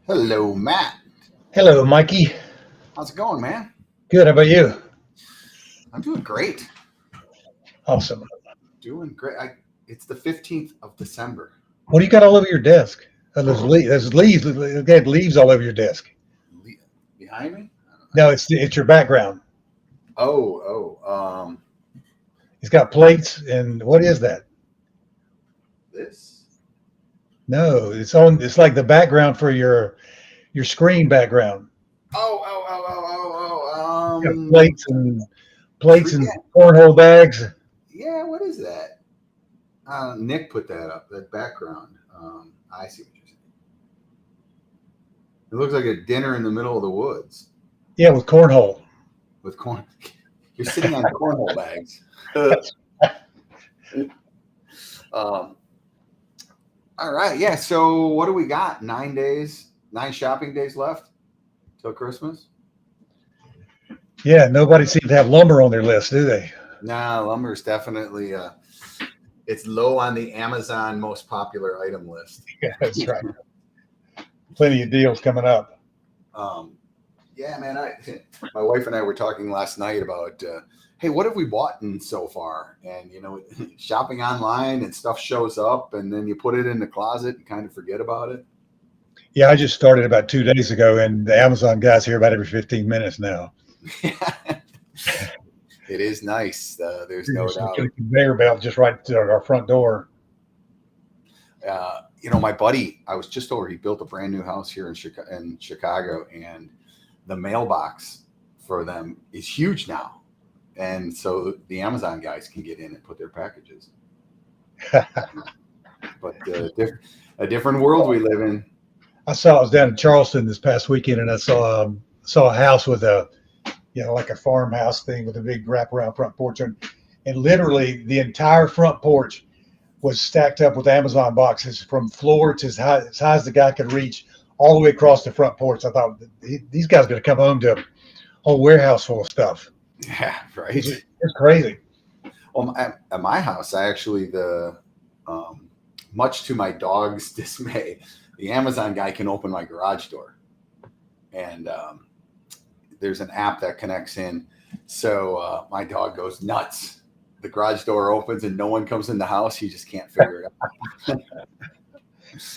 Hello, Matt. Hello, Mikey. How's it going, man? Good. How about you? I'm doing great. Awesome. Doing great. It's the 15th of December. What do you got all over your desk? There's leaves. Look at leaves all over your desk. Le- Behind me? No, it's your background. Oh, It's got plates and what is that? this. No, it's on. It's like the background for your screen background. It's got Oh. plates and Yeah, cornhole bags. yeah. What is that? Nick put that up. That background. I see what you're saying. It looks like a dinner in the middle of the woods Yeah, with cornhole. with corn. You're sitting on cornhole bags. um, all right. Yeah. So what do we got? 9 days, 9 shopping days left till Christmas. Yeah, nobody seems to have lumber on their list, do they? Nah, lumber is definitely it's low on the Amazon most popular item list. Yeah, that's right. Plenty of deals coming up. um, yeah, man. My wife and I were talking last night about hey, what have we bought in so far? And shopping online and stuff shows up, and then you put it in the closet and kind of forget about it. Yeah, I just started about 2 days ago, and the Amazon guy's here about every 15 minutes now. It is nice. There's no Just get doubt. a conveyor belt just right to our front door. My buddy, I was just over. He built a brand new house here in Chicago, and the mailbox for them is huge now, and so the Amazon guys can get in and put their packages. But a different world we live in. I was down in Charleston this past weekend, and I saw a house with like a farmhouse thing with a big wraparound front porch, and literally the entire front porch was stacked up with Amazon boxes from floor to as high as the guy could reach, all the way across the front porch. I thought these guys are going to come home to a whole warehouse full of stuff. Yeah, right. It's crazy. Well, at my house, I actually much to my dog's dismay, the Amazon guy can open my garage door, and there's an app that connects in. So my dog goes nuts. The garage door opens and no one comes in the house. He just can't figure it out.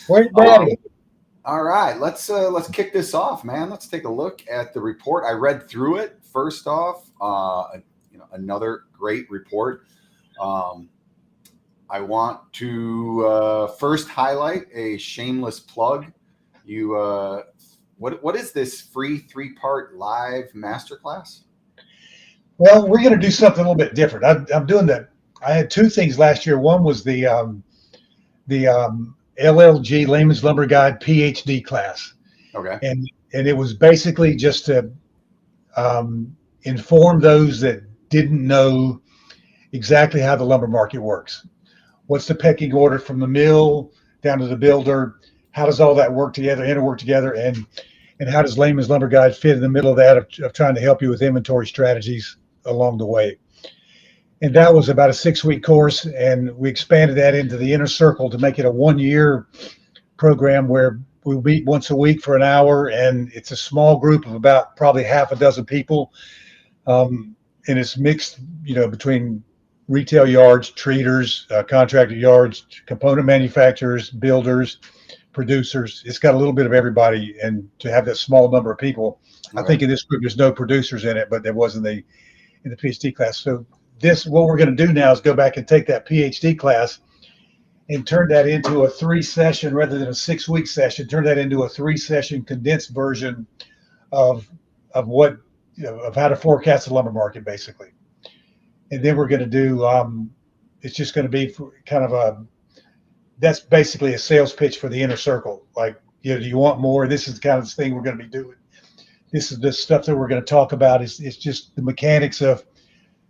Where's Daddy? All right, let's kick this off, man. Let's take a look at the report. I read through it. First off, another great report. I want to first highlight a shameless plug. What is this free 3-part live masterclass? Well, we're going to do something a little bit different. I'm doing that. I had two things last year. One was the LLG Layman's Lumber Guide PhD class. Okay. And it was basically just to inform those that didn't know exactly how the lumber market works. What's the pecking order from the mill down to the builder? How does all that work together, interwork together, and how does Layman's Lumber Guide fit in the middle of that of trying to help you with inventory strategies along the way? And that was about a 6-week course, and we expanded that into the inner circle to make it a 1-year program where we meet once a week for an hour, and it's a small group of about probably half a dozen people, and it's mixed, between retail yards, treaters, contractor yards, component manufacturers, builders, producers. It's got a little bit of everybody, and to have that small number of people, okay. I think in this group there's no producers in it, but there was in the PhD class. So what we're going to do now is go back and take that PhD class and turn that into a 3-session rather than a 6-week session. Turn that into a 3-session condensed version of what of how to forecast the lumber market, basically. And then we're going to do it's just going to be kind of that's basically a sales pitch for the inner circle. Like, do you want more? This is the kind of thing we're going to be doing. This is the stuff that we're going to talk about. It's just the mechanics of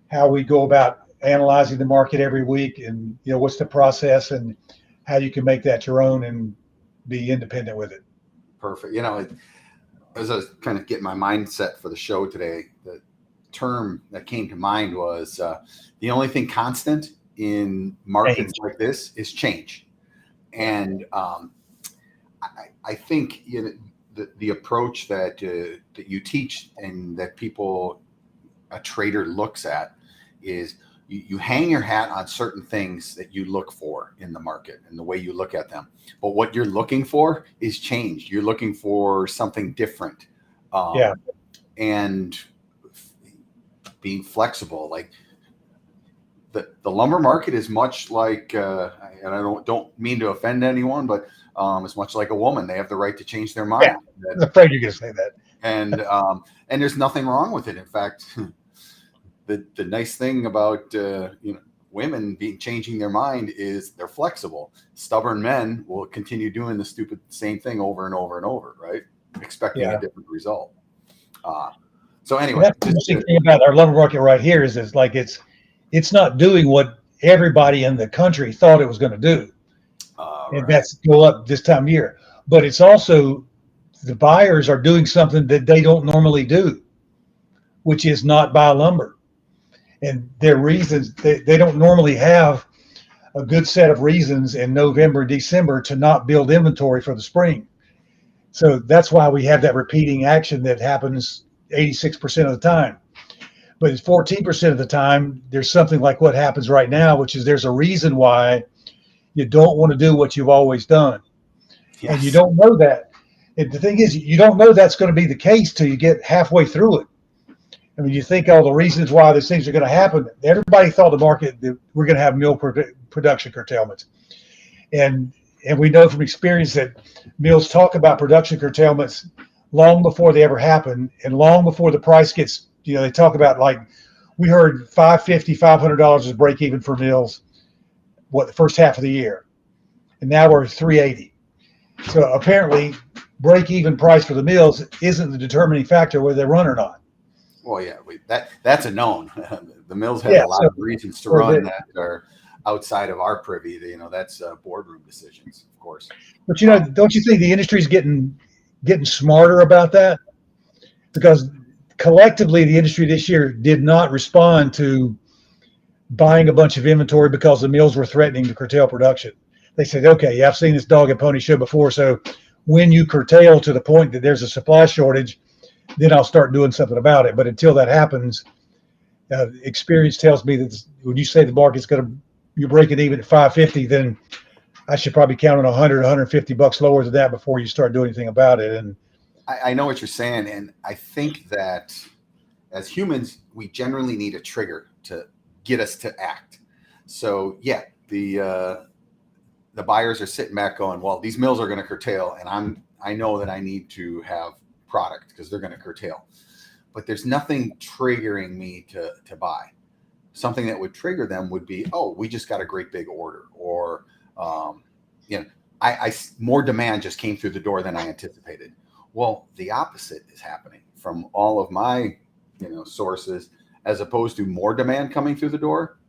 how we go about analyzing the market every week, and what's the process and how you can make that your own and be independent with it. Perfect. As I was kind of getting my mindset for the show today, the term that came to mind was the only thing constant in markets like this is change. And I think the approach that that you teach and that a trader looks at is you hang your hat on certain things that you look for in the market and the way you look at them. But what you're looking for is change. You're looking for something different. Yeah. And being flexible. Like the lumber market is much like, and I don't mean to offend anyone, but it's much like a woman. They have the right to change their mind. Yeah, I was afraid you're going to say that. And there's nothing wrong with it. In fact, the nice thing about women changing their mind is they're flexible. Stubborn men will continue doing the same thing over and over and over, right? Expecting a different result. So anyway, that's the interesting thing about our lumber market right here is like it's not doing what everybody in the country thought it was going to do, and that's go up this time of year. But it's also the buyers are doing something that they don't normally do, which is not buy lumber. And their reasons, they don't normally have a good set of reasons in November, December to not build inventory for the spring. So that's why we have that repeating action that happens 86% of the time. But 14% of the time, there's something like what happens right now, which is there's a reason why you don't want to do what you've always done. Yes. And you don't know that. And the thing is, you don't know that's going to be the case till you get halfway through it. I mean, you think all the reasons why these things are going to happen. Everybody thought the market that we're going to have mill production curtailments, and we know from experience that mills talk about production curtailments long before they ever happen, and long before the price gets. They talk about, like, we heard $500 is break even for mills, the first half of the year, and now we're $380. So apparently, break even price for the mills isn't the determining factor whether they run or not. Well, yeah, that's a known. The mills have a lot of reasons to run that are outside of our privy. That's boardroom decisions, of course. But don't you think the industry's getting smarter about that? Because collectively, the industry this year did not respond to buying a bunch of inventory because the mills were threatening to curtail production. They said, "Okay, yeah, I've seen this dog and pony show before. So when you curtail to the point that there's a supply shortage, then I'll start doing something about it." But until that happens, experience tells me that when you say the market's you're breaking even at 550, then I should probably count on 100, $150 lower than that before you start doing anything about it. And I know what you're saying, and I think that as humans, we generally need a trigger to get us to act. So yeah, the buyers are sitting back going, "Well, these mills are going to curtail, and I know that I need to have product because they're going to curtail." But there's nothing triggering me to buy. Something that would trigger them would be, "Oh, we just got a great big order," or more demand just came through the door than I anticipated. Well, the opposite is happening from all of my sources. As opposed to more demand coming through the door,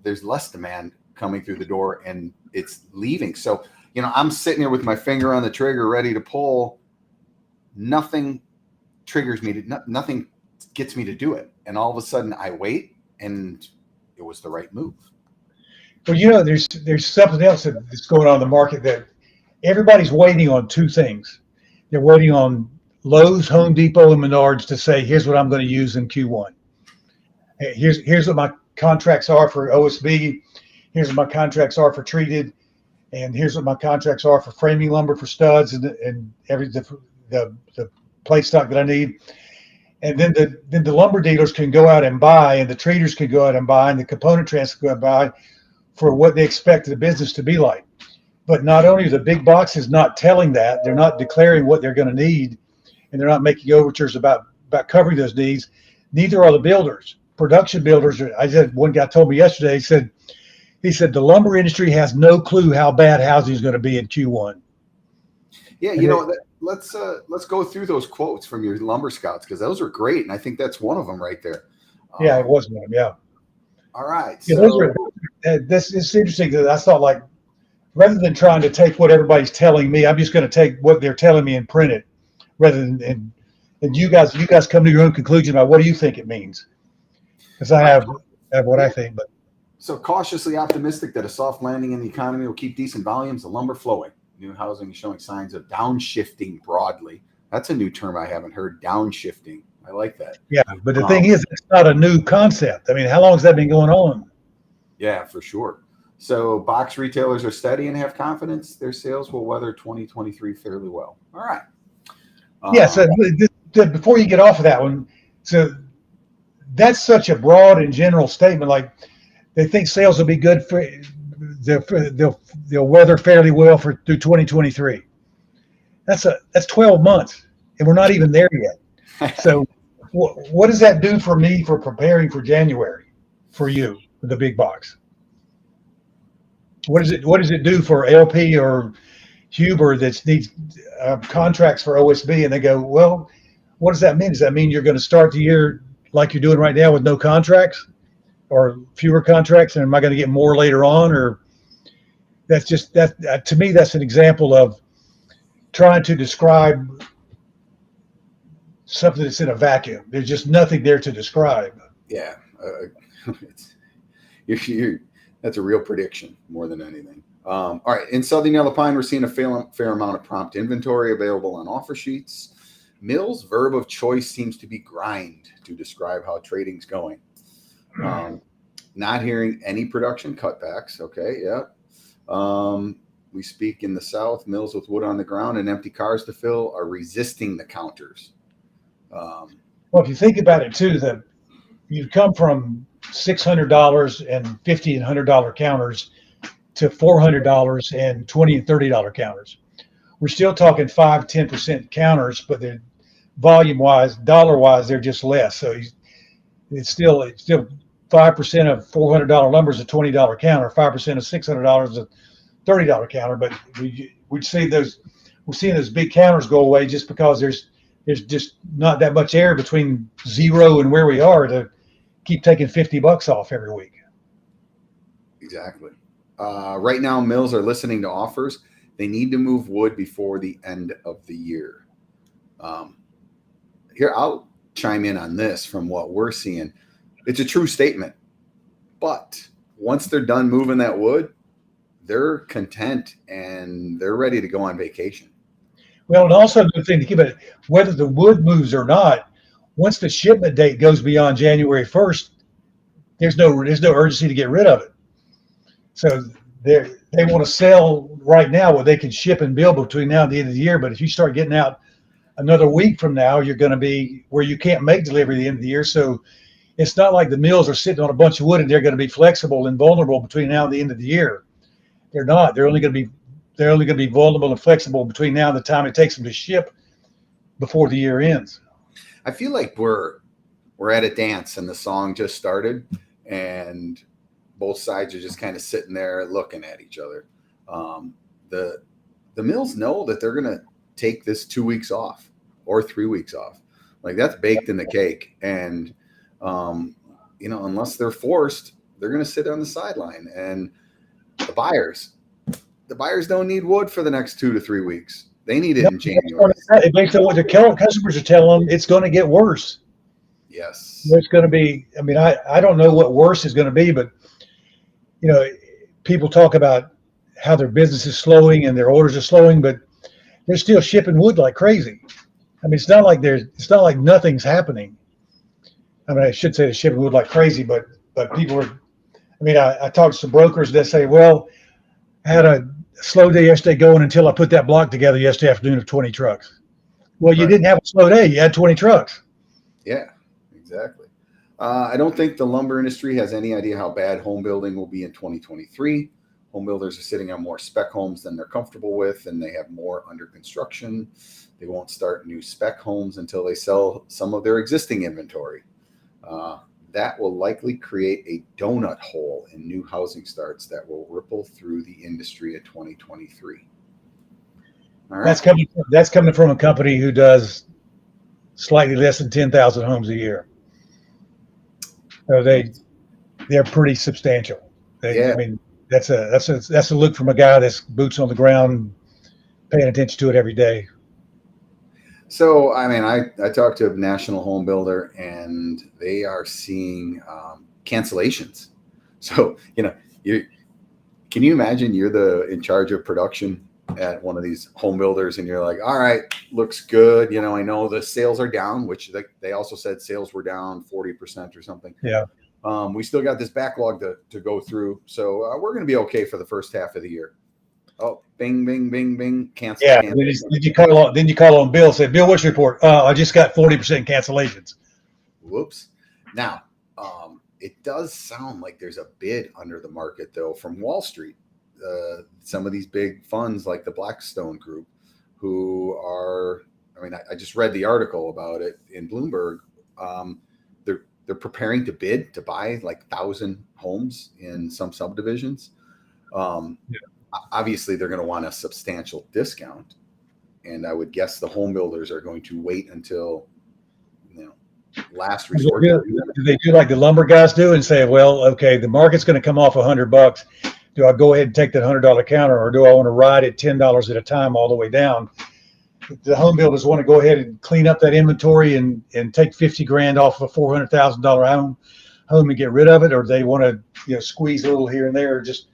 there's less demand coming through the door, and it's leaving. So I'm sitting here with my finger on the trigger ready to pull. Nothing triggers me nothing gets me to do it, and all of a sudden I wait, and it was the right move. Well, there's something else that's going on in the market that everybody's waiting on. Two things. They're waiting on Lowe's, Home Depot, and Menards to say, "Here's what I'm going to use in Q1. Here's what my contracts are for OSB. Here's what my contracts are for treated, and here's what my contracts are for framing lumber for studs and the plate stock that I need." And then the lumber dealers can go out and buy, and the treaters can go out and buy, and the component trans can go out and buy for what they expect the business to be like. But not only are the big boxes not telling that, they're not declaring what they're going to need, and they're not making overtures about covering those needs. Neither are the builders. Production builders. One guy told me yesterday. He said the lumber industry has no clue how bad housing is going to be in Q1. Yeah, let's go through those quotes from your lumber scouts, because those are great, and I think that's one of them right there. Yeah, it was one of them. Yeah. All right. Yeah, so this is interesting because I thought, like, rather than trying to take what everybody's telling me, I'm just going to take what they're telling me and print it, rather than and you guys come to your own conclusion about what do you think it means, because I have what I think. But so cautiously optimistic that a soft landing in the economy will keep decent volumes of lumber flowing. New housing is showing signs of downshifting broadly. That's a new term I haven't heard. Downshifting. I like that. Yeah, but the thing Um, is, it's not a new concept. I mean, how long has that been going on? yeah, for sure. So box retailers are steady and have confidence their sales will weather 2023 fairly well. All right. Yeah. Um, So before you get off of that one, so that's such a broad and general statement. Like they think sales will be good for they'll weather fairly well for through 2023. That's 12 months, and we're not even there yet. So what does that do for me for preparing for January for you, the big box? What does it do for LP or Huber that needs contracts for OSB, and they go, well, what does that mean? Does that mean you're going to start the year like you're doing right now with no contracts or fewer contracts, and am I going to get more later on? Or that's just that to me, that's an example of trying to describe something that's in a vacuum. There's just nothing there to describe. yeah. It's, you're, that's a real prediction more than anything. All right. In Southern Yellow Pine, we're seeing a fair amount of prompt inventory available on offer sheets. Mill's verb of choice seems to be grind to describe how trading's going. Not hearing any production cutbacks. Okay. Yeah. We speak in the South, mills with wood on the ground and empty cars to fill are resisting the counters. Well, if you think about it too, that you've come from $600 and $50 and $100 counters to $400 and $20 and $30 counters. We're still talking 5-10% counters, but they're volume wise, dollar wise, they're just less. So it's still 5% of $400 lumber is a $20 counter, 5% of $600 is a $30 counter. But we're seeing those big counters go away just because there's just not that much air between zero and where we are to keep taking $50 off every week. Exactly. Right now, mills are listening to offers. They need to move wood before the end of the year. Here, I'll chime in on this from what we're seeing. It's a true statement. But once they're done moving that wood, they're content and they're ready to go on vacation. Well, and also the thing to keep it, whether the wood moves or not, once the shipment date goes beyond January 1st, there's no urgency to get rid of it. So they want to sell right now what they can ship and build between now and the end of the year. But if you start getting out another week from now, you're going to be where you can't make delivery at the end of the year. So it's not like the mills are sitting on a bunch of wood and they're going to be flexible and vulnerable between now and the end of the year. They're not. They're only going to be vulnerable and flexible between now and the time it takes them to ship before the year ends. I feel like we're at a dance and the song just started and both sides are just kind of sitting there looking at each other. The mills know that they're going to take this 2 weeks off or 3 weeks off. Like that's baked in the cake. And, unless they're forced, they're going to sit on the sideline. And the buyers don't need wood for the next 2 to 3 weeks. They need it in January. Based on what the customers are telling them, it's going to get worse. Yes. It's going to be, I don't know what worse is going to be, but, people talk about how their business is slowing and their orders are slowing, but they're still shipping wood like crazy. It's not like nothing's happening. I should say they're shipping wood like crazy, but people are, I talked to some brokers that say, well, I had a slow day yesterday going until I put that block together yesterday afternoon of 20 trucks. Well, you didn't have a slow day. You had 20 trucks. Yeah, exactly. I don't think the lumber industry has any idea how bad home building will be in 2023. Home builders are sitting on more spec homes than they're comfortable with, and they have more under construction. They won't start new spec homes until they sell some of their existing inventory. That will likely create a donut hole in new housing starts that will ripple through the industry in 2023. All right. That's coming from a company who does slightly less than 10,000 homes a year. So they're pretty substantial. That's a look from a guy that's boots on the ground, paying attention to it every day. So, I talked to a national home builder and they are seeing cancellations. So, can you imagine you're in charge of production at one of these home builders and you're like, all right, looks good. You know, I know the sales are down, which they also said sales were down 40% or something. Yeah. We still got this backlog to go through. So we're going to be okay for the first half of the year. Oh, bing, bing, bing, bing. Cancel. Yeah. Cancel. Then you call on Bill, say, Bill, what's your report? I just got 40% cancellations. Whoops. Now, it does sound like there's a bid under the market, though, from Wall Street. Some of these big funds like the Blackstone Group, who are, I mean, I just read the article about it in Bloomberg. They're preparing to bid to buy like 1,000 homes in some subdivisions. Obviously, they're going to want a substantial discount. And I would guess the home builders are going to wait until, last resort. Do they do like the lumber guys do and say, well, okay, the market's going to come off $100. Do I go ahead and take that $100 counter, or do I want to ride it $10 at a time all the way down? The home builders want to go ahead and clean up that inventory and take $50,000 off of a $400,000 home and get rid of it, or they want to squeeze a little here and there, just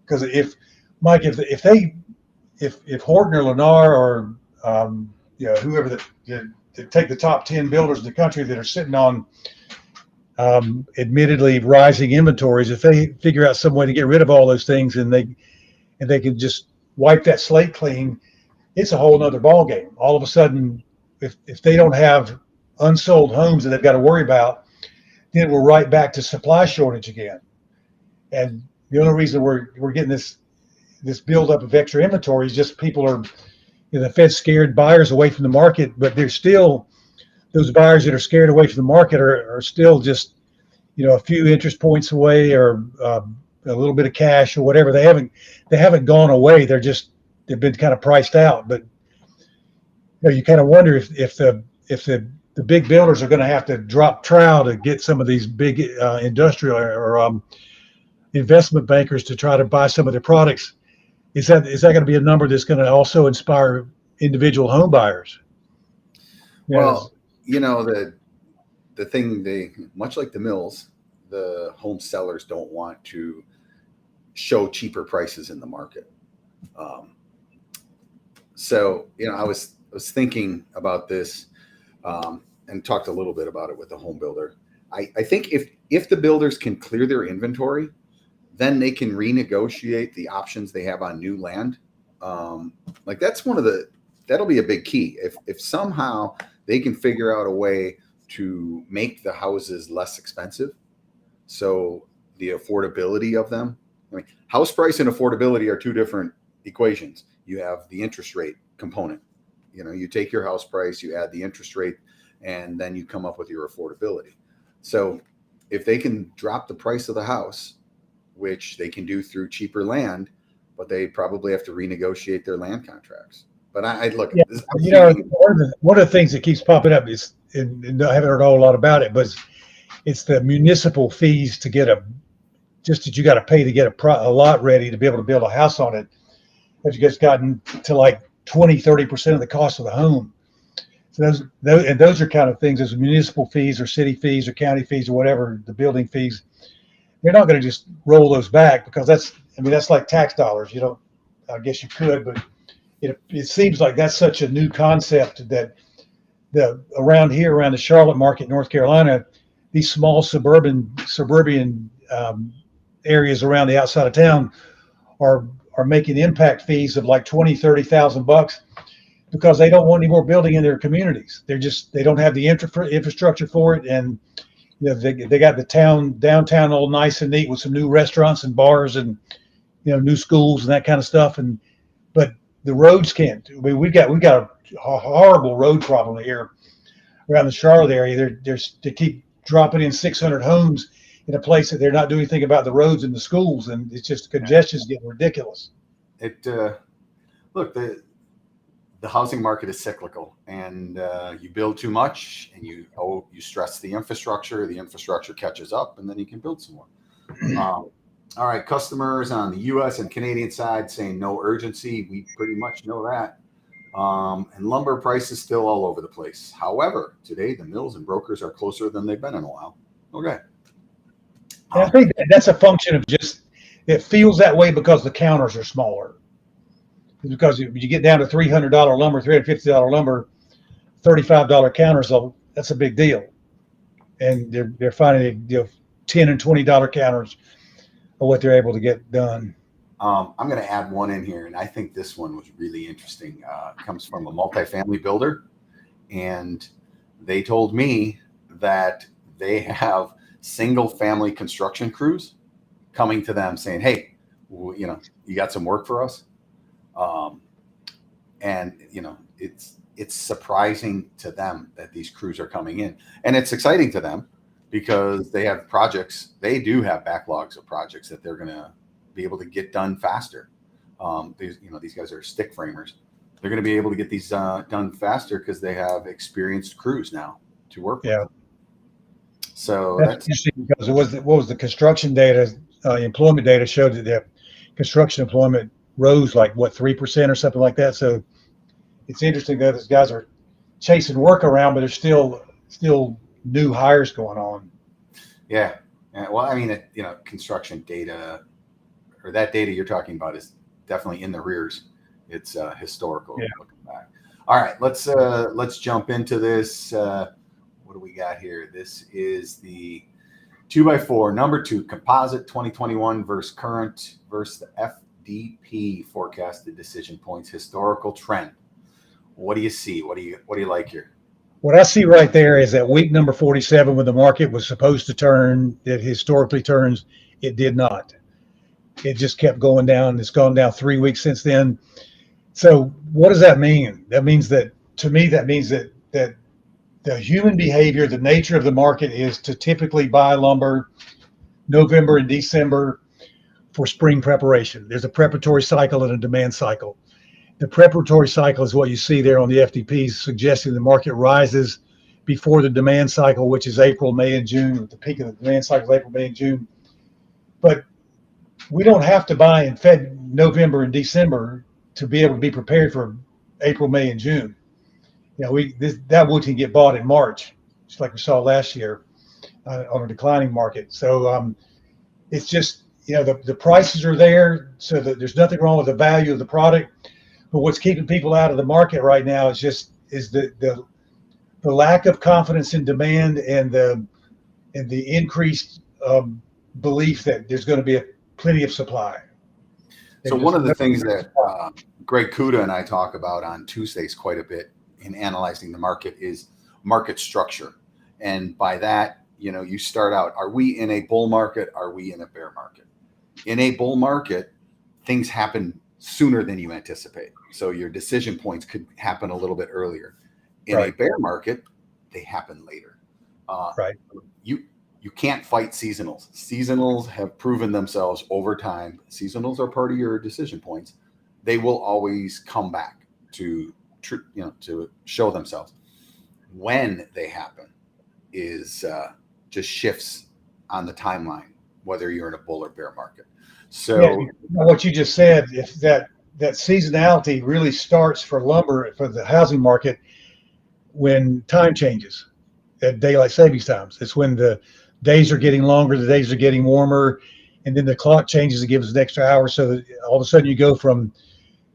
because if Horton or Lennar or whoever that take the top 10 builders in the country that are sitting on admittedly rising inventories, if they figure out some way to get rid of all those things and they can just wipe that slate clean, it's a whole nother ball game. All of a sudden, if they don't have unsold homes that they've got to worry about, then we're right back to supply shortage again. And the only reason we're getting this buildup of extra inventory is just people are, the Fed's scared buyers away from the market, but there's still those buyers that are scared away from the market are still just, a few interest points away, or a little bit of cash or whatever. They haven't gone away. They've been kind of priced out. But you kind of wonder if the big builders are going to have to drop trowel to get some of these big industrial or investment bankers to try to buy some of their products. Is that going to be a number that's going to also inspire individual home buyers? Well, the thing, much like the mills, the home sellers don't want to show cheaper prices in the market. So, I was thinking about this and talked a little bit about it with the home builder. I think if the builders can clear their inventory, then they can renegotiate the options they have on new land. Like that's that'll be a big key. If somehow they can figure out a way to make the houses less expensive, so the affordability of them. I mean, house price and affordability are two different equations. You have the interest rate component. You take your house price, you add the interest rate, and then you come up with your affordability. So if they can drop the price of the house, which they can do through cheaper land, but they probably have to renegotiate their land contracts. But I look at this. One of the things that keeps popping up is, and I haven't heard a whole lot about it, but it's the municipal fees to get that you got to pay to get a lot ready to be able to build a house on it. But you just gotten to like 20-30% of the cost of the home. So those are kind of things, as municipal fees or city fees or county fees or whatever, the building fees. You're not going to just roll those back, because that's like tax dollars. I guess you could, but it seems like that's such a new concept that around the Charlotte market, North Carolina, these small suburban areas around the outside of town are making impact fees of like $20,000-$30,000 because they don't want any more building in their communities. They don't have the infrastructure for it, and they got the downtown all nice and neat with some new restaurants and bars and new schools and that kind of stuff. But the roads can't. We got a horrible road problem here around the Charlotte area. They keep dropping in 600 homes in a place that they're not doing anything about the roads and the schools, and it's just congestion's getting ridiculous. Look, the housing market is cyclical, and you build too much and you stress the infrastructure catches up, and then you can build some more. All right, customers on the US and Canadian side saying no urgency. We pretty much know that. And lumber prices still all over the place. However, today the mills and brokers are closer than they've been in a while. Okay. I think that's a function of just, it feels that way because the counters are smaller. because you get down to $300 lumber, $350 lumber, $35 counters, that's a big deal. And they're finding, $10 and $20 counters are what they're able to get done. I'm going to add one in here, and I think this one was really interesting. It comes from a multifamily builder, and they told me that they have single-family construction crews coming to them saying, "Hey, you got some work for us?" And it's surprising to them that these crews are coming in, and it's exciting to them because they have projects. They do have backlogs of projects that they're going to be able to get done faster. These guys are stick framers. They're going to be able to get these done faster because they have experienced crews now to work with. Yeah. So that's interesting because what was the construction data, employment data showed that the construction employment rose like 3% or something like that. So it's interesting that these guys are chasing work around, but there's still new hires going on. Yeah. Well, I mean, construction data, or that data you're talking about, is definitely in the rears. It's historical looking back. All right, let's jump into this. What do we got here? This is the 2x4 number 2 composite 2021 versus current versus the FDP forecasted decision points historical trend. What do you see? What do you like here? What I see right there is that week number 47, when the market was supposed to turn, it historically turns, it did not. It just kept going down. It's gone down 3 weeks since then. So what does that mean? That means that, to me, that the human behavior, the nature of the market is to typically buy lumber November and December for spring preparation. There's a preparatory cycle and a demand cycle. The preparatory cycle is what you see there on the FDP, suggesting the market rises before the demand cycle, which is April, May, and June. The peak of the demand cycle is April, May, and June. But we don't have to buy in November and December to be able to be prepared for April, May, and June. That wood can get bought in March, just like we saw last year on a declining market. So it's just, the prices are there, so that there's nothing wrong with the value of the product. But what's keeping people out of the market right now is the lack of confidence in demand and the increased belief that there's going to be plenty of supply. So one of the things that Greg Kuda and I talk about on Tuesdays quite a bit in analyzing the market is market structure. And by that, you start out, are we in a bull market? Are we in a bear market? In a bull market, things happen sooner than you anticipate. So your decision points could happen a little bit earlier. In a bear market, they happen later. Right. You can't fight seasonals. Seasonals have proven themselves over time. Seasonals are part of your decision points. They will always come back to show themselves. When they happen is just shifts on the timeline, whether you're in a bull or bear market. So what you just said, if that seasonality really starts for lumber, for the housing market, when time changes at daylight savings times. It's when the days are getting longer, the days are getting warmer, and then the clock changes and gives an extra hour. So that all of a sudden you go from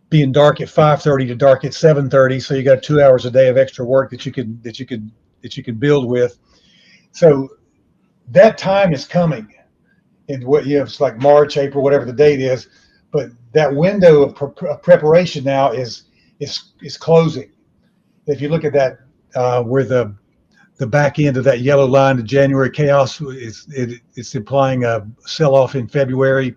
being dark at 5:30 to dark at 7:30. So you got 2 hours a day of extra work that you can build with. So that time is coming. And it's like March, April, whatever the date is, but that window of preparation now is closing. If you look at that, where the back end of that yellow line, the January chaos, it's implying a sell-off in February.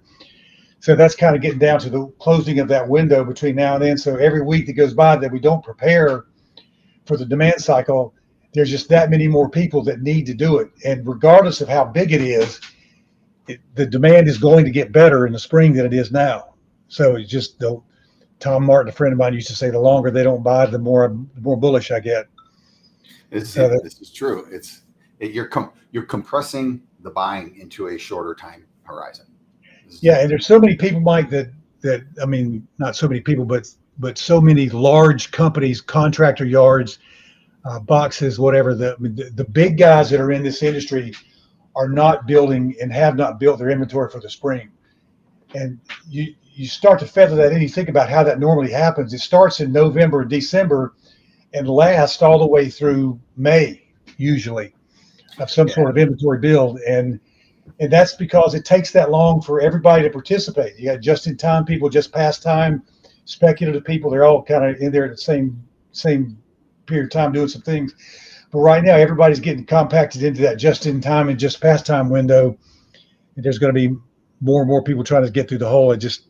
So that's kind of getting down to the closing of that window between now and then. So every week that goes by that we don't prepare for the demand cycle, there's just that many more people that need to do it. And regardless of how big it is, the demand is going to get better in the spring than it is now. So it's just Tom Martin, a friend of mine, used to say, the longer they don't buy, the more bullish I get. This is true. You're compressing the buying into a shorter time horizon. Yeah, and there's so many people, Mike, that I mean, not so many people, but so many large companies, contractor yards, boxes, whatever. The big guys that are in this industry are not building and have not built their inventory for the spring. And you start to feather that in. You think about how that normally happens. It starts in November and December and lasts all the way through May, usually, of some Yeah. sort of inventory build. And that's because it takes that long for everybody to participate. You got just in time people, just past time, speculative people. They're all kind of in there at the same period of time doing some things. But right now, everybody's getting compacted into that just in time and just past time window. And there's going to be more and more people trying to get through the hole. It just,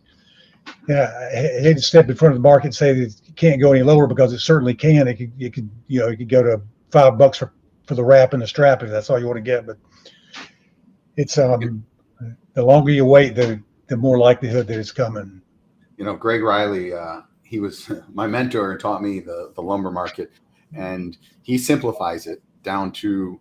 yeah, I hate to step in front of the market and say that it can't go any lower, because it certainly can. It could, it could go to $5 for the wrap and the strap if that's all you want to get. But it's the longer you wait, the more likelihood that it's coming. Greg Riley, he was my mentor and taught me the lumber market, and he simplifies it down to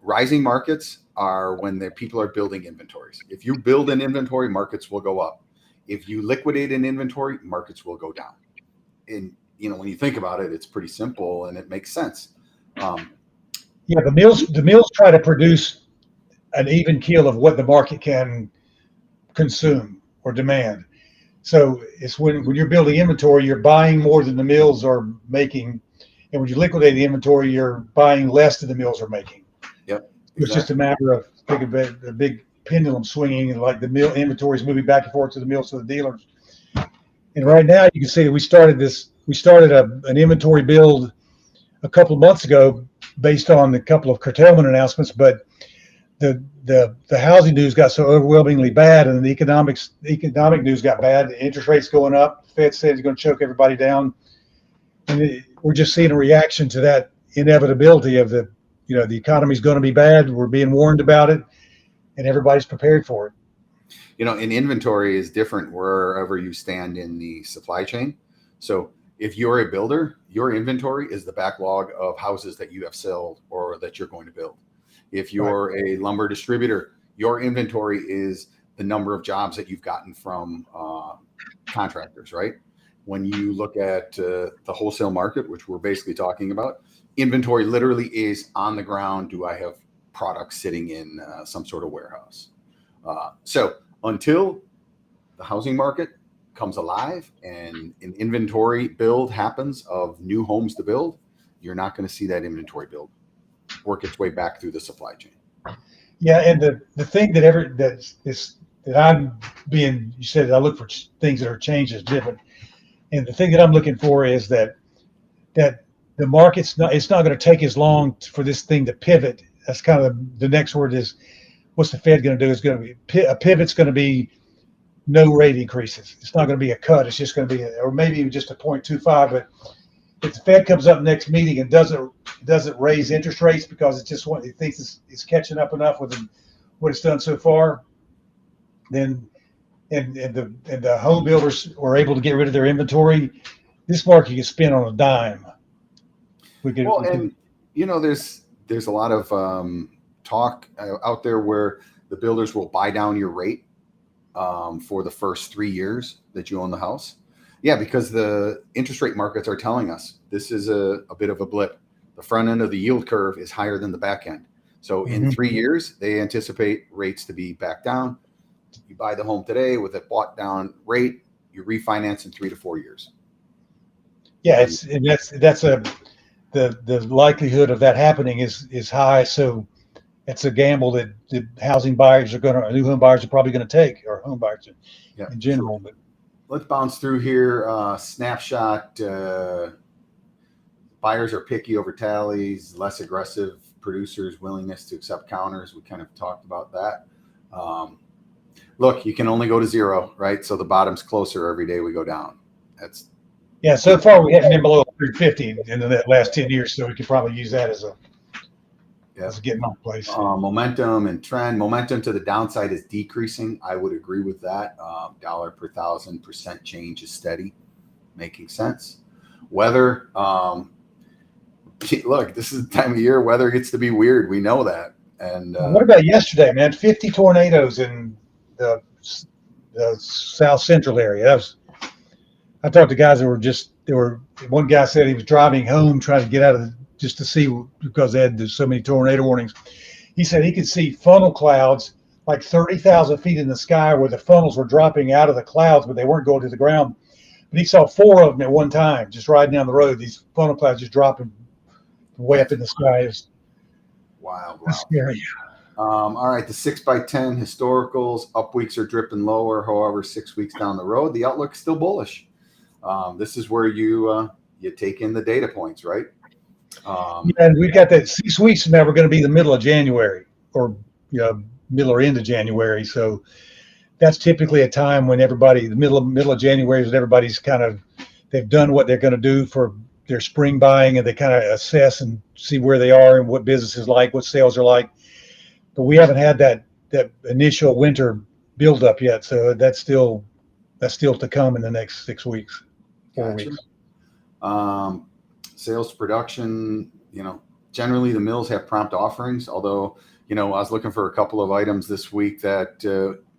rising markets are when the people are building inventories. If you build an inventory, markets will go up. If you liquidate an inventory, markets will go down. And when you think about it, it's pretty simple and it makes sense. Yeah, the mills try to produce an even keel of what the market can consume or demand. So it's when you're building inventory, you're buying more than the mills are making, and when you liquidate the inventory, you're buying less than the mills are making. Yep, exactly. It's just a matter of a big pendulum swinging, and like the mill inventory is moving back and forth to the mills to the dealers. And right now, you can see that we started an inventory build a couple of months ago based on a couple of curtailment announcements, but the housing news got so overwhelmingly bad, and the economic news got bad. The interest rates going up. The Fed said it's going to choke everybody down, and we're just seeing a reaction to that inevitability of the economy's going to be bad. We're being warned about it, and everybody's prepared for it. An inventory is different wherever you stand in the supply chain. So if you're a builder, your inventory is the backlog of houses that you have sold or that you're going to build. If you're a lumber distributor, your inventory is the number of jobs that you've gotten from contractors, right? When you look at the wholesale market, which we're basically talking about, inventory literally is on the ground. Do I have products sitting in some sort of warehouse? So until the housing market comes alive and an inventory build happens of new homes to build, you're not going to see that inventory build work its way back through the supply chain. Yeah, and the thing that I'm being, you said I look for things that are changed is different, and the thing that I'm looking for is that the market's not, it's not going to take as long for this thing to pivot. That's kind of the next word is, what's the Fed going to do? It's going to be a pivot's going to be no rate increases. It's not going to be a cut. It's just going to be, or maybe just a 0.25. But if the Fed comes up next meeting and doesn't raise interest rates because it's just it thinks it's catching up enough with what it's done so far, then and the home builders were able to get rid of their inventory, this market can spin on a dime. There's a lot of talk out there where the builders will buy down your rate for the first 3 years that you own the house. Yeah, because the interest rate markets are telling us this is a bit of a blip. The front end of the yield curve is higher than the back end. So in 3 years, they anticipate rates to be back down. You buy the home today with a bought down rate, you refinance in 3 to 4 years. Yeah, the likelihood of that happening is high. So it's a gamble that the new home buyers are probably going to take, or home buyers in general. But let's bounce through here. Snapshot. Buyers are picky over tallies, less aggressive. Producers' willingness to accept counters. We kind of talked about that. Look, you can only go to zero, right? So the bottom's closer every day we go down. So far we haven't been below 350 in the last 10 years, so we could probably use that as a getting off place. Momentum and trend. Momentum to the downside is decreasing. I would agree with that. Dollar per 1,000% change is steady, making sense. Weather. Look, this is the time of year weather gets to be weird. We know that. And what about yesterday, man? 50 tornadoes in the south central area. I talked to guys one guy said he was driving home trying to get out of just to see, because they had so many tornado warnings. He said he could see funnel clouds like 30,000 feet in the sky where the funnels were dropping out of the clouds, but they weren't going to the ground. But he saw 4 of them at one time, just riding down the road. These funnel clouds just dropping way up in the sky. It's Wow. scary. All right, the 6x10 historicals, up weeks are dripping lower. However, 6 weeks down the road, the outlook's still bullish. This is where you take in the data points, right? And we've got that 6 weeks from now. We're going to be the middle of January, or middle or end of January. So that's typically a time when everybody, the middle of January is when everybody's they've done what they're going to do for their spring buying, and they kind of assess and see where they are and what business is like, what sales are like. But we haven't had that initial winter buildup yet, so that's still to come in the next 6 weeks, 4 Gotcha. weeks. Sales production, generally the mills have prompt offerings, although, I was looking for a couple of items this week that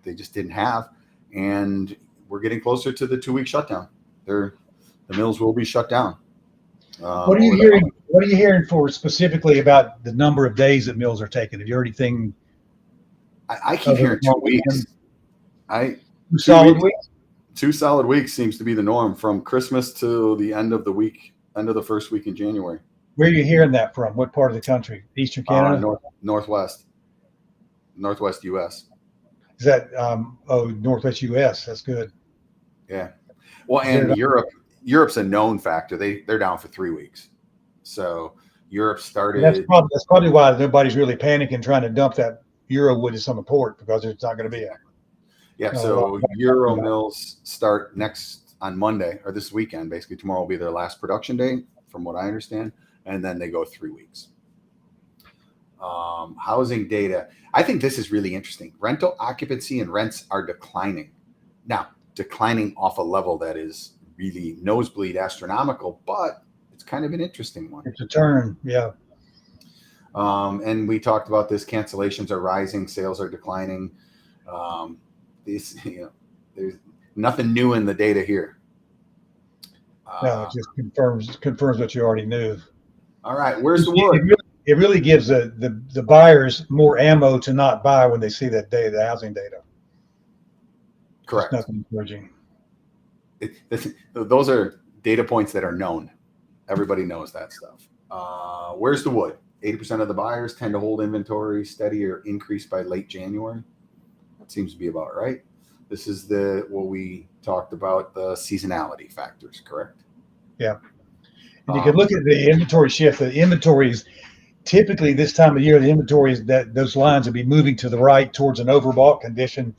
they just didn't have, and we're getting closer to the 2-week shutdown. The mills will be shut down. What are you hearing? What are you hearing for specifically about the number of days that mills are taking? Have you heard anything? I keep hearing 2 weeks. 2 solid weeks? 2 solid weeks seems to be the norm from Christmas to the end of the week, end of the first week in January. Where are you hearing that from? What part of the country? Eastern Canada? Northwest U.S. Is that Northwest U.S.? That's good. Yeah. Well, and Europe's a known factor. They're down for 3 weeks. So Europe started. That's probably why nobody's really panicking trying to dump that Euro wood at some port, because it's not going to be so Euro mills start next on Monday, or this weekend. Basically, tomorrow will be their last production day, from what I understand, and then they go 3 weeks. Housing data. I think this is really interesting. Rental occupancy and rents are declining. Now, declining off a level that is really nosebleed astronomical, but it's kind of an interesting one. It's a turn, yeah. And we talked about this. Cancellations are rising, sales are declining. There's nothing new in the data here. No, it just confirms what you already knew. All right, where's the wood? It really gives the buyers more ammo to not buy when they see that data, the housing data. Correct. It's nothing encouraging. Those are data points that are known. Everybody knows that stuff. Where's the wood? 80% of the buyers tend to hold inventory steady or increase by late January. That seems to be about right. This is what we talked about, the seasonality factors, correct? Yeah. And you can look at the inventory shift. The inventories, typically this time of year, the inventories, those lines will be moving to the right towards an overbought condition,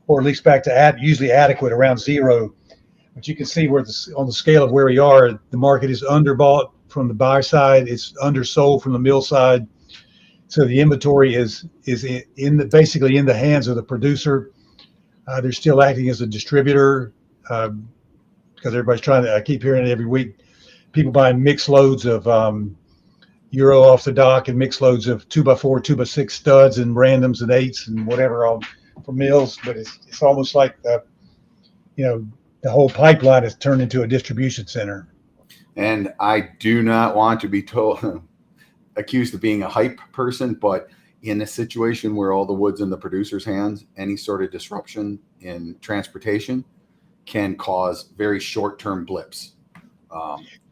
or at least back to usually adequate around zero. But you can see where on the scale of where we are, the market is underbought from the buy side. It's undersold from the mill side. So the inventory is basically in the hands of the producer. They're still acting as a distributor because everybody's trying to. I keep hearing it every week. People buying mixed loads of Euro off the dock and mixed loads of 2x4, 2x6 studs and randoms and 8s and whatever for mills. But it's almost like the whole pipeline has turned into a distribution center. And I do not want to be accused of being a hype person, but in a situation where all the wood's in the producer's hands, any sort of disruption in transportation can cause very short-term blips.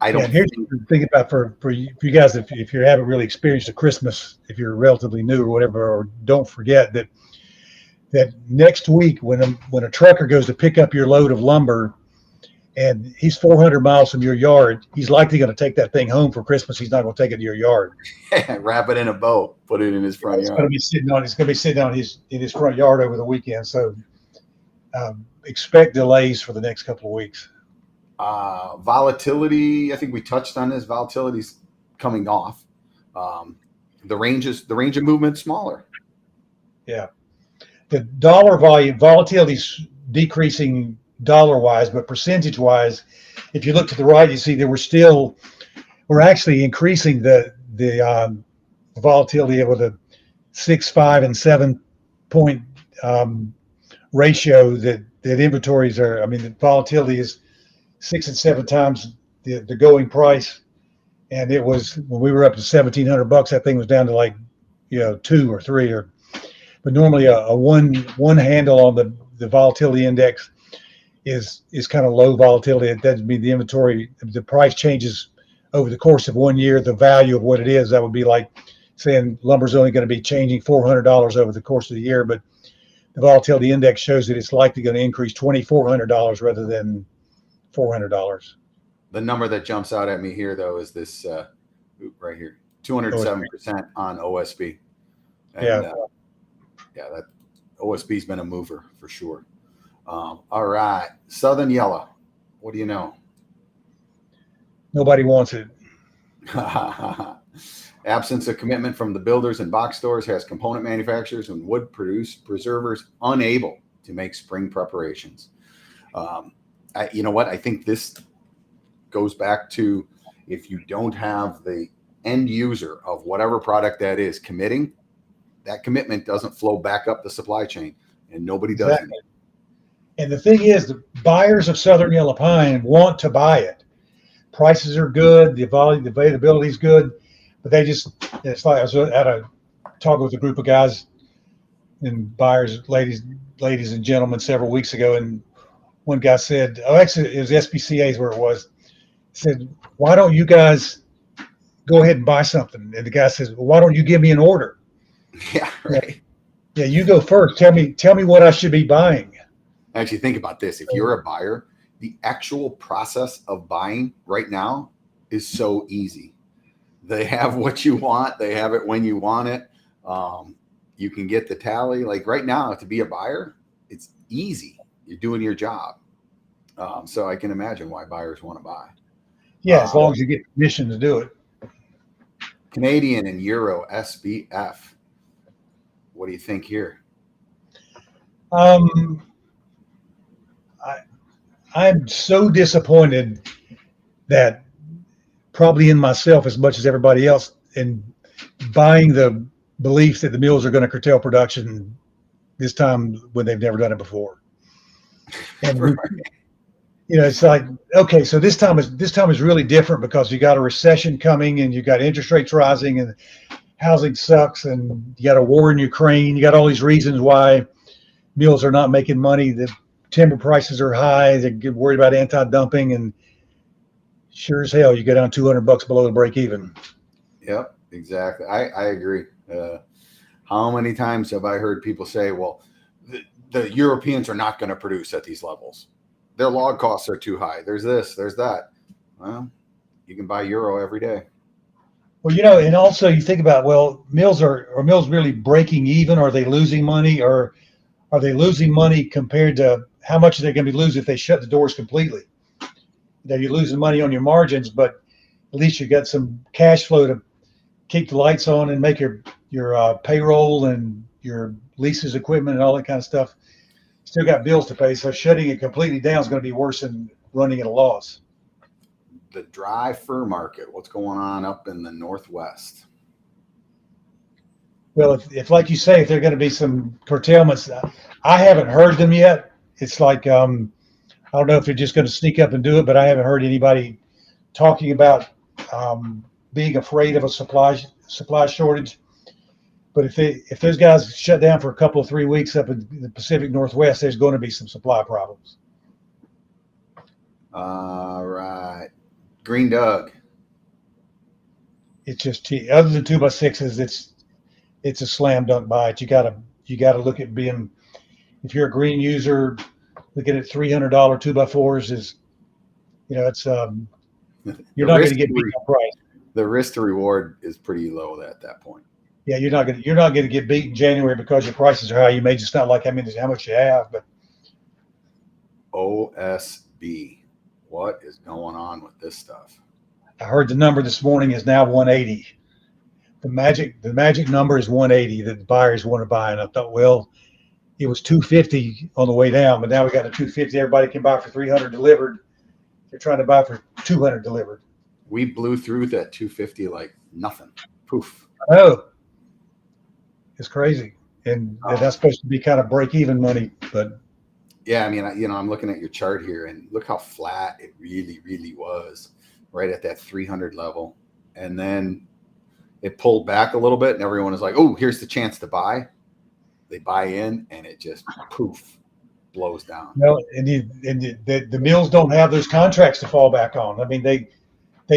Here's the thing about for you guys, if you haven't really experienced a Christmas, if you're relatively new or whatever, or don't forget that next week when a trucker goes to pick up your load of lumber and he's 400 miles from your yard, he's likely going to take that thing home for Christmas. He's not going to take it to your yard. Wrap it in a bow, put it in his front yard. It's going to be sitting in his front yard over the weekend. So expect delays for the next couple of weeks. Volatility, I think we touched on this. Volatility's coming off. The range of movement smaller. Yeah. The dollar volume, volatility's decreasing dollar-wise, but percentage-wise, if you look to the right, you see that we're actually increasing the volatility with a 6, 5, and 7 point ratio that inventories are. I mean, the volatility is 6 and 7 times the going price, and it was when we were up to $1,700. That thing was down to 2 or 3 or. but normally a one handle on the volatility index is kind of low volatility. It doesn't mean the inventory, the price changes over the course of 1 year. The value of what it is, that would be like saying lumber's only going to be changing $400 over the course of the year, but the volatility index shows that it's likely going to increase $2,400 rather than $400. The number that jumps out at me here, though, is this right here, 207% on OSB. And, yeah, that OSB's been a mover for sure. All right, Southern Yellow. What do you know? Nobody wants it. Absence of commitment from the builders and box stores has component manufacturers and wood preservers unable to make spring preparations. You know what? I think this goes back to, if you don't have the end user of whatever product that is committing, that commitment doesn't flow back up the supply chain, and nobody does it. And the thing is, the buyers of Southern Yellow Pine want to buy it. Prices are good, the availability is good, but they just, it's like I was at a talk with a group of guys and buyers, ladies and gentlemen, several weeks ago, and one guy said, oh, actually, it was SPCA's where it was, said, why don't you guys go ahead and buy something? And the guy says, well, why don't you give me an order? Yeah, right. Yeah, you go first. Tell me what I should be buying. Actually, think about this. If you're a buyer, the actual process of buying right now is so easy. They have what you want. They have it when you want it. You can get the tally. Like right now, to be a buyer, it's easy. You're doing your job. So I can imagine why buyers want to buy. Yeah, as long as you get permission to do it. Canadian and Euro SBF. What do you think here? I'm so disappointed that, probably in myself as much as everybody else, in buying the belief that the mills are going to curtail production this time when they've never done it before. And you know, it's like, okay, so this time is really different because you got a recession coming and you got interest rates rising and housing sucks and you got a war in Ukraine. You got all these reasons why mills are not making money. The timber prices are high. They get worried about anti-dumping, and sure as hell, you go down $200 below the break even. Yep, exactly. I agree. How many times have I heard people say, well, the Europeans are not going to produce at these levels. Their log costs are too high. There's this, there's that. Well, you can buy Euro every day. Well, you know, and also you think about, well, are mills really breaking even? Are they losing money, or are they losing money compared to how much are they going to be losing if they shut the doors completely? You know, you're losing money on your margins, but at least you got some cash flow to keep the lights on and make your payroll and your leases, equipment, and all that kind of stuff. Still got bills to pay, so shutting it completely down is going to be worse than running at a loss. The dry fir market, what's going on up in the Northwest? Well, if like you say, if there are going to be some curtailments, I haven't heard them yet. It's like, I don't know if they're just going to sneak up and do it, but I haven't heard anybody talking about being afraid of a supply shortage. But if those guys shut down for a couple of 3 weeks up in the Pacific Northwest, there's going to be some supply problems. All right. Green Doug. It's just other than 2x6s, it's a slam dunk buy it. You gotta look at being, if you're a green user, looking at $300 2x4s is, you know, it's you're not going to get beat on price. The risk to reward is pretty low at that point. Yeah, you're not going to get beat in January because your prices are high. You may just not like how much you have, but OSB. What is going on with this stuff? I heard the number this morning is now 180. The magic number is 180 that the buyers want to buy. And I thought, well, it was 250 on the way down, but now we got a 250. Everybody can buy for 300 delivered. They're trying to buy for 200 delivered. We blew through that 250 like nothing. Poof. I know. It's crazy. And that's supposed to be kind of break even money, but yeah, I mean, I'm looking at your chart here and look how flat it really, really was right at that 300 level. And then it pulled back a little bit and everyone is like, oh, here's the chance to buy. they buy in, and it just poof blows down. No, and the mills don't have those contracts to fall back on. I mean, they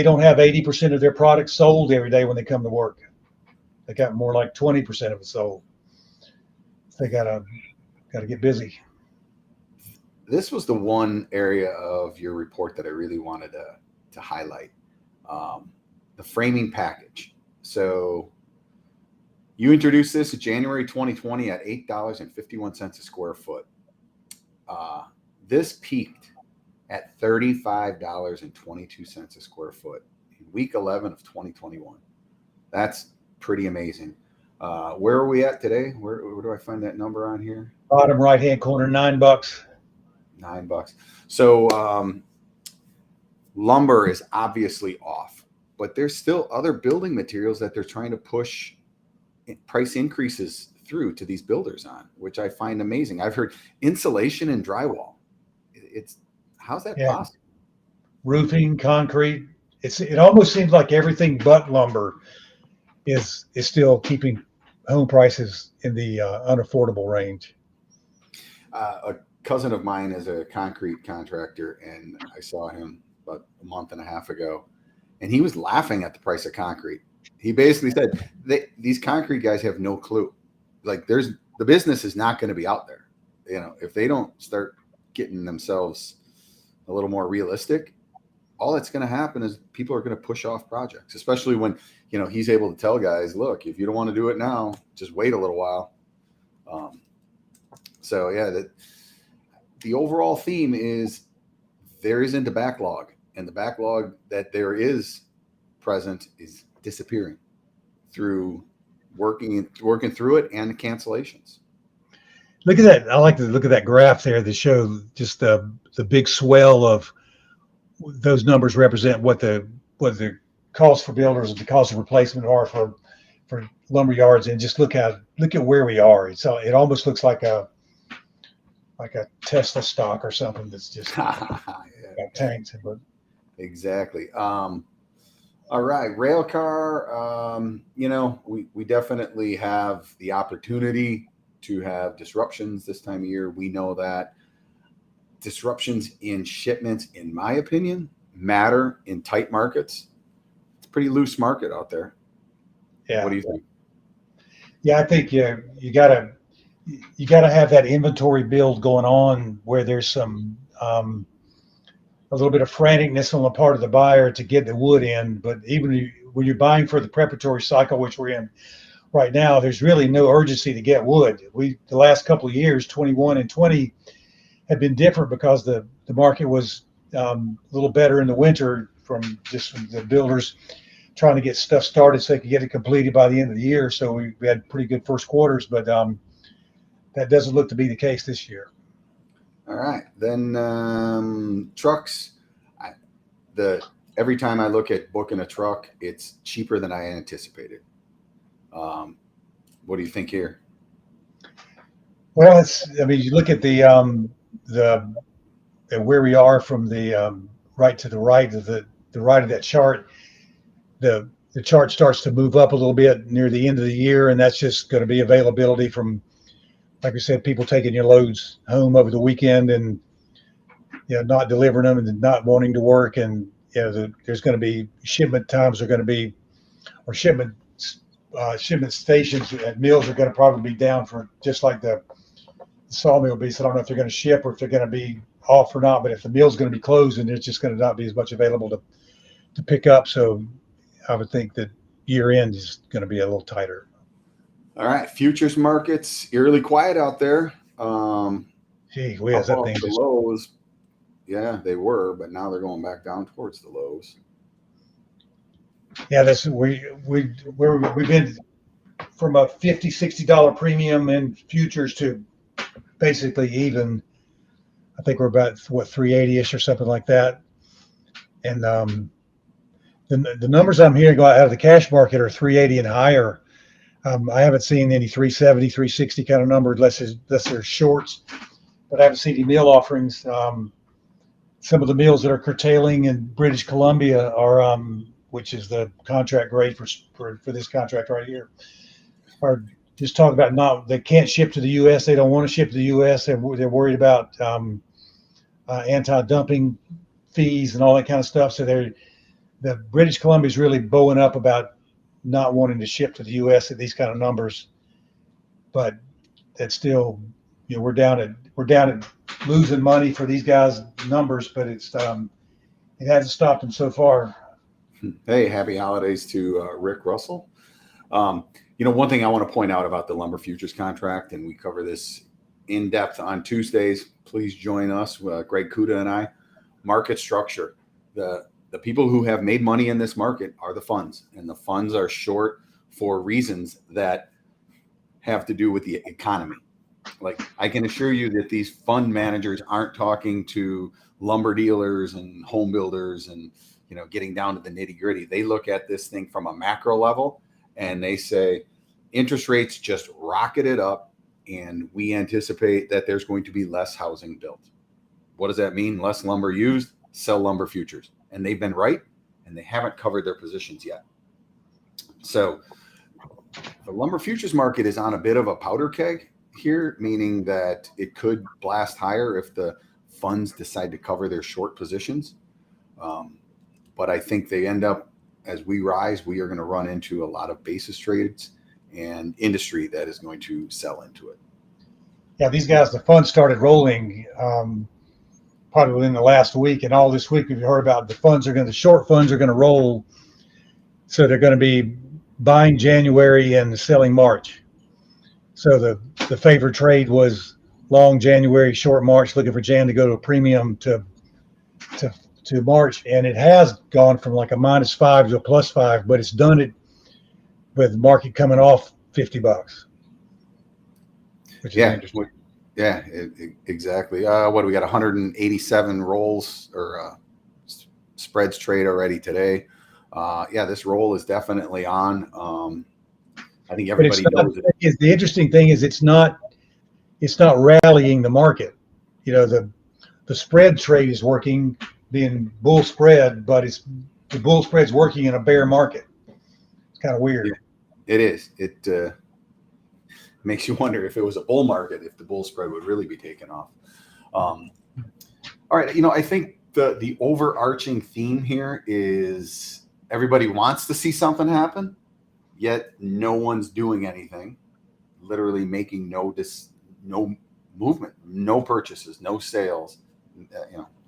don't have 80% of their products sold every day when they come to work. They got more like 20% of it sold. They gotta get busy. This was the one area of your report that I really wanted to highlight, the framing package. So you introduced this in January 2020 at $8.51 a square foot. This peaked at $35.22 a square foot in week 11 of 2021. That's pretty amazing. Where are we at today? Where do I find that number on here? Bottom right hand corner, $9. $9. So lumber is obviously off, but there's still other building materials that they're trying to push price increases through to these builders on, which I find amazing. I've heard insulation and drywall. How's that possible? Roofing, concrete. It almost seems like everything but lumber is still keeping home prices in the unaffordable range. A cousin of mine is a concrete contractor, and I saw him about a month and a half ago, and he was laughing at the price of concrete. He basically said these concrete guys have no clue. Like the business is not going to be out there. If they don't start getting themselves a little more realistic, all that's going to happen is people are going to push off projects, especially when, he's able to tell guys, look, if you don't want to do it now, just wait a little while. So yeah, the overall theme is there isn't a backlog, and the backlog that there is present is disappearing through working through it and the cancellations. Look at that. I like to look at that graph there that shows just the big swell of those numbers represent what the cost for builders and the cost of replacement are for lumber yards, and just look at where we are. It almost looks like a Tesla stock or something that's just got tanked. But exactly. All right, rail car. We definitely have the opportunity to have disruptions this time of year. We know that disruptions in shipments, in my opinion, matter in tight markets. It's a pretty loose market out there. Yeah. What do you think? Yeah, I think you gotta have that inventory build going on where there's some a little bit of franticness on the part of the buyer to get the wood in. But even when you're buying for the preparatory cycle, which we're in right now, there's really no urgency to get wood. The last couple of years, 21 and 20, have been different because the market was a little better in the winter from the builders trying to get stuff started so they could get it completed by the end of the year. So we had pretty good first quarters, but that doesn't look to be the case this year. All right, then trucks. Every time I look at booking a truck, it's cheaper than I anticipated. What do you think here? Well, you look at the where we are from the right to the right of the right of that chart. The chart starts to move up a little bit near the end of the year, and that's just going to be availability from, like I said, people taking your loads home over the weekend and not delivering them and not wanting to work, and there's going to be shipment times are going to be, or shipment stations at mills are going to probably be down for just like the sawmill be. So I don't know if they're going to ship or if they're going to be off or not, but if the mill's going to be closed, and there's just going to not be as much available to pick up. So I would think that year end is going to be a little tighter. All right, futures markets eerily quiet out there. Gee whiz, that thing just lows. Yeah, they were, but now they're going back down towards the lows. Yeah, we've been from a $50-$60 premium in futures to basically even. I think we're about 380-ish or something like that. And the numbers I'm hearing go out of the cash market are 380 and higher. I haven't seen any 370, 360 kind of number unless there's shorts, but I haven't seen any mill offerings. Some of the mills that are curtailing in British Columbia which is the contract grade for this contract right here, are just talk about they can't ship to the U.S. They don't want to ship to the U.S. They're worried about anti-dumping fees and all that kind of stuff. So the British Columbia is really bowing up about not wanting to ship to the U.S. at these kind of numbers. But that's still, we're down at losing money for these guys' numbers, but it hasn't stopped them so far. Hey, happy holidays to Rick Russell. One thing I want to point out about the lumber futures contract, and we cover this in depth on Tuesdays. Please join us, Greg Kuda and I. Market structure. The people who have made money in this market are the funds, and the funds are short for reasons that have to do with the economy. Like, I can assure you that these fund managers aren't talking to lumber dealers and home builders and getting down to the nitty gritty. They look at this thing from a macro level and they say interest rates just rocketed up, and we anticipate that there's going to be less housing built. What does that mean? Less lumber used, sell lumber futures. And they've been right, and they haven't covered their positions yet. So the lumber futures market is on a bit of a powder keg here, meaning that it could blast higher if the funds decide to cover their short positions. But I think they end up, as we rise, we are going to run into a lot of basis trades and industry that is going to sell into it. Yeah, these guys, the funds started rolling probably within the last week, and all this week we've heard about the short funds are going to roll. So they're going to be buying January and selling March. So the favored trade was long January, short March, looking for Jan to go to a premium to March, and it has gone from like a -5 to a +5, but it's done it with the market coming off $50, which is interesting. Yeah, exactly. What do we got? 187 rolls or spreads trade already today. This roll is definitely on. I think everybody knows it. The interesting thing is it's not rallying the market. The spread trade is working, being bull spread, but the bull spread's working in a bear market. It's kind of weird. Yeah, it is. It makes you wonder if it was a bull market, if the bull spread would really be taken off. All right, I think the overarching theme here is everybody wants to see something happen, yet no one's doing anything. Literally making no movement, no purchases, no sales.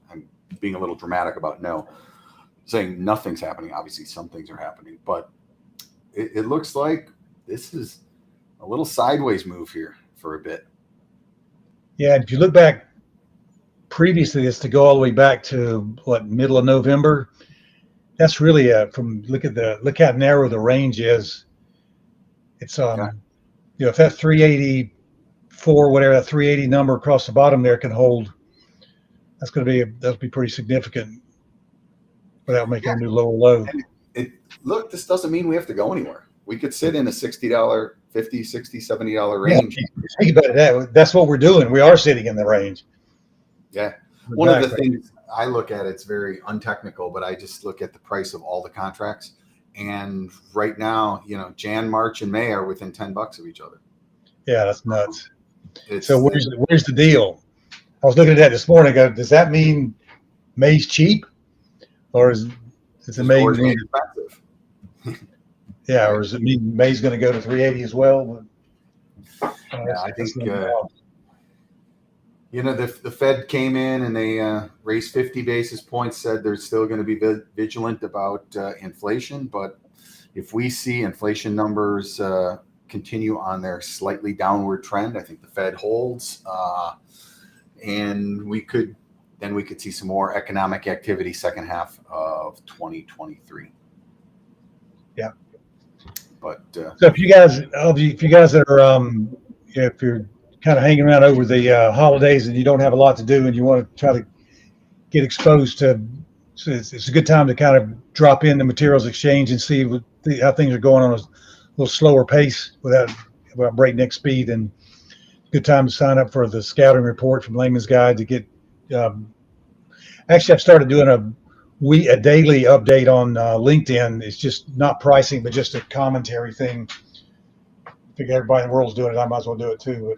I'm being a little dramatic about saying nothing's happening. Obviously, some things are happening, but it looks like this is a little sideways move here for a bit. Yeah, if you look back previously, it's to go all the way back to middle of November. That's really look how narrow the range is. It's if that 384, whatever that 380 number across the bottom there can hold, that'll be pretty significant without making a new lower low. Look, this doesn't mean we have to go anywhere. We could sit in a $60, $50, $60, $70 range. Yeah, think about that. That's what we're doing. We are sitting in the range. Yeah. One of the things I look at, it's very untechnical, but I just look at the price of all the contracts. And right now, Jan, March, and May are within $10 of each other. Yeah, that's nuts. So where's the deal? I was looking at that this morning. Does that mean May's cheap, or is it May expensive? Yeah, or does it mean May's going to go to 380 as well? I think the Fed came in and they raised 50 basis points, said they're still going to be vigilant about inflation. But if we see inflation numbers continue on their slightly downward trend, I think the Fed holds, and we could see some more economic activity second half of 2023. Yeah. But so if you guys are if you're kind of hanging around over the holidays and you don't have a lot to do and you want to try to get exposed to, so it's a good time to kind of drop in the materials exchange and see how things are going on a little slower pace without breakneck speed, and good time to sign up for the scouting report from Layman's Guide to get. Actually, I've started doing a daily update on LinkedIn. It's just not pricing, but just a commentary thing figure everybody in the world's doing it. I might as well do it too. But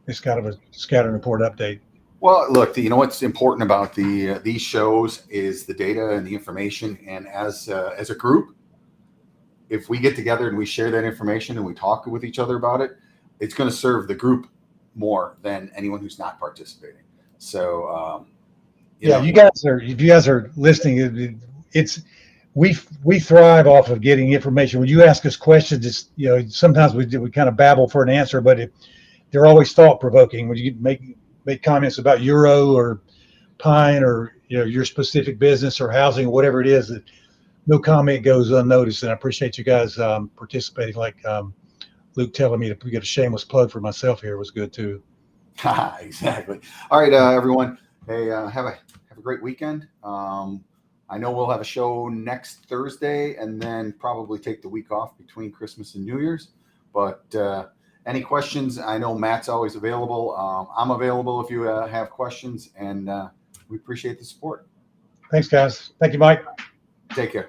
it's kind of a scatter report update. Well, look, you know what's important about these shows is the data and the information. And as a group, if we get together and we share that information and we talk with each other about it, it's going to serve the group more than anyone who's not participating. So, if you guys are listening, we thrive off of getting information. When you ask us questions, it's sometimes we kind of babble for an answer, but they're always thought provoking. When you make comments about Euro or Pine or your specific business or housing or whatever it is, that no comment goes unnoticed. And I appreciate you guys participating. Like Luke telling me to get a shameless plug for myself here was good too. Exactly. All right, everyone. Hey, have a great weekend. I know we'll have a show next Thursday and then probably take the week off between Christmas and New Year's. But any questions? I know Matt's always available. I'm available if you have questions, and we appreciate the support. Thanks, guys. Thank you, Mike. Take care.